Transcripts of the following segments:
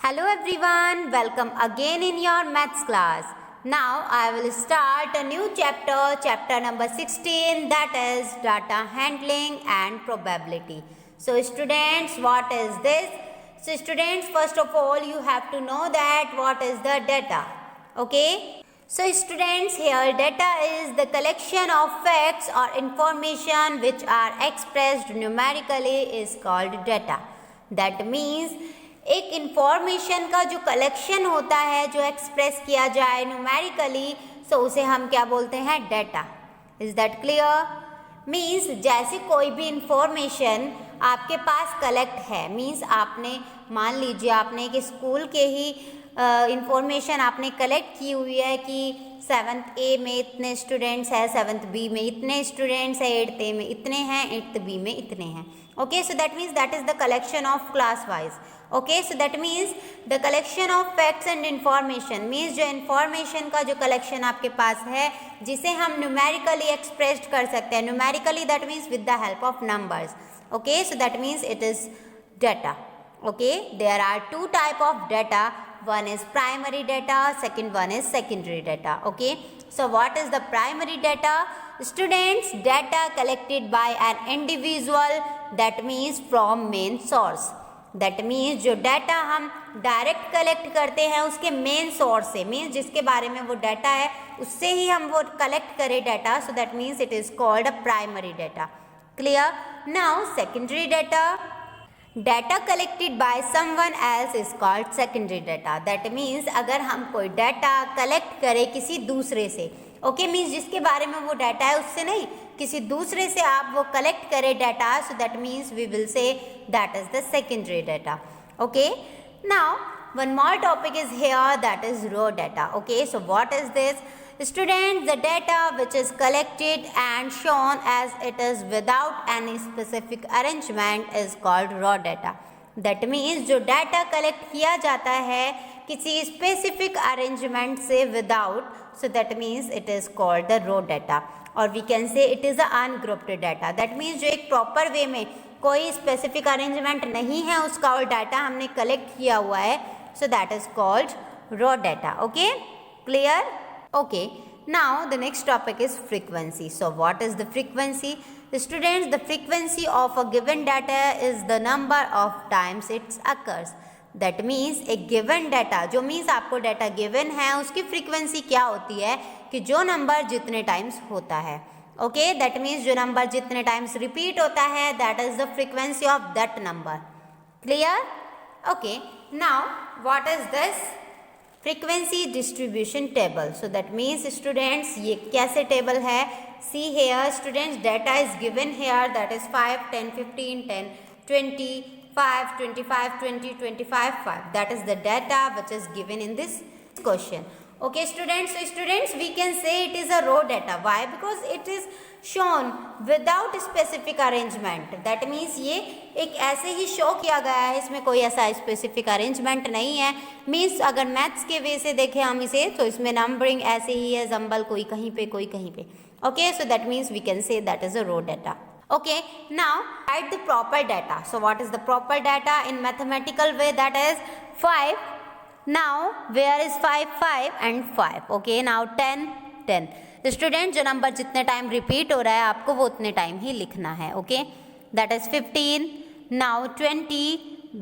Hello everyone, welcome again in your maths class. Now I will start a new chapter number 16, that is data handling and probability. So students, what is this? So students, first of all you have to know that what is the data. Okay? So students, here data is the collection of facts or information which are expressed numerically is called data. That means एक information का जो collection होता है जो express किया जाए numerically सो उसे हम क्या बोलते हैं data. Is that clear? Means जैसे कोई भी इंफॉर्मेशन आपके पास कलेक्ट है, मीन्स आपने मान लीजिए आपने एक स्कूल के ही इंफॉर्मेशन आपने कलेक्ट की हुई है कि 7th A में इतने स्टूडेंट्स हैं, 7th B में इतने स्टूडेंट्स हैं, 8th A में इतने हैं, 8th B में इतने हैं. Okay, so that means that is the collection of class wise. Okay, so that means the collection of facts and information means जो इन्फॉर्मेशन का जो कलेक्शन आपके पास है जिसे हम न्यूमेरिकली एक्सप्रेस्ड कर सकते हैं. Numerically that means with the help of numbers. Okay, so that means it is data. Okay, there are two type of data. One is primary data, second one is secondary data. Okay, so what is the primary data? Students, data collected by an individual, that means from main source. That means जो data हम direct collect करते हैं उसके main source से, means जिसके बारे में वो डाटा है उससे ही हम वो कलेक्ट करें data, so that means it is called a primary data. Clear? Now secondary data, data collected by someone else is called secondary data. That means अगर हम कोई डाटा कलेक्ट करें किसी दूसरे से, ओके, मीन्स जिसके बारे में वो डाटा है उससे नहीं, किसी दूसरे से आप वो कलेक्ट करें data, so that means we will say that is the secondary data. Okay, now one more topic is here, that is raw data. Okay, so what is this? Students, the data which is collected and shown as it is without any specific arrangement is called raw data. That means जो data collect किया जाता है किसी specific arrangement से without, so that means it is called the raw data. और we can say it is a ungrouped data. That means जो एक proper way में कोई स्पेसिफिक अरेंजमेंट नहीं है उसका और डाटा हमने कलेक्ट किया हुआ है, so that is called raw data. Okay, clear? Okay, now the next topic is frequency. So what is the frequency? Students, the frequency of a given data is the number of times it occurs. That means एक given data, जो means आपको data given है उसकी frequency क्या होती है कि जो number जितने times होता है. Okay, that means जो number जितने times repeat होता है that is the frequency of that number. Clear? Okay, now what is this? Frequency distribution table. So that means students ये कैसे टेबल है? See here students, data is given here, that is 5, 10, 15, 10, 20, 5, 25, 20, 25, 5. That is the data which is given in this question. Okay students, so students we can say it is a raw data. Why? Because it is shown without specific arrangement. That means ये एक ऐसे ही show किया गया है, इसमें कोई ऐसा specific arrangement नहीं है. मीन्स अगर मैथ्स के वे से देखें हम इसे तो इसमें नंबरिंग ऐसे ही है, जंबल कोई कहीं पे कोई कहीं पे. Okay, so that means we can say that is a raw data. Okay, now write the proper data. So what is the proper data in mathematical way? That is 5. Now where is 5? 5 and 5. Okay, now 10, 10. Student जो number जितने time repeat हो रहा है आपको वो उतने time ही लिखना है. Okay, that is 15. Now 20,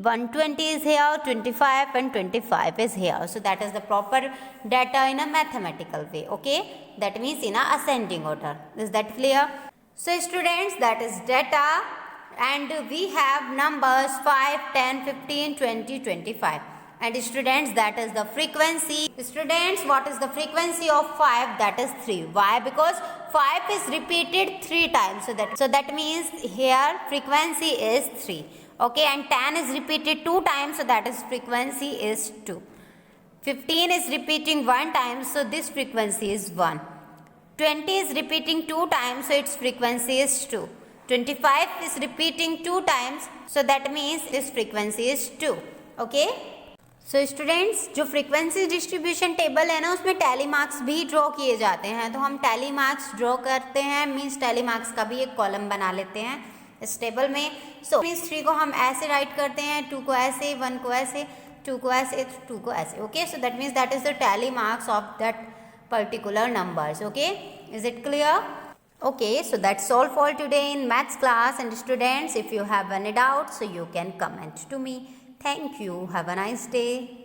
120 is here, 25 and 25 is here. So that is the proper data in a mathematical way. Okay, that means in a ascending order. Is that clear? So students, that is data and we have numbers 5, 10, 15, 20, 25. And students, that is the frequency. Students, what is the frequency of 5? That is 3. Why? Because 5 is repeated 3 times. So that means here frequency is 3. Okay, and 10 is repeated 2 times. So that is frequency is 2. 15 is repeating 1 time. So this frequency is 1. 20 is repeating 2 times. So its frequency is 2. 25 is repeating 2 times. So that means this frequency is 2. Okay. So students जो frequency distribution table है ना उसमें tally marks भी draw किए जाते हैं, तो हम टैली मार्क्स ड्रॉ करते हैं, मीन्स टैली मार्क्स का भी एक कॉलम बना लेते हैं इस टेबल में. सो मीन्स 3 को हम ऐसे राइट करते हैं, 2 को ऐसे, 1 को ऐसे. 2 को ऐसे, 2 को ऐसे. Okay, so that means that is the tally marks of that particular numbers. Okay, is it clear? Okay, so that's all for today in maths class. And students, if you have any doubts, so you can comment to me. Thank you. Have a nice day.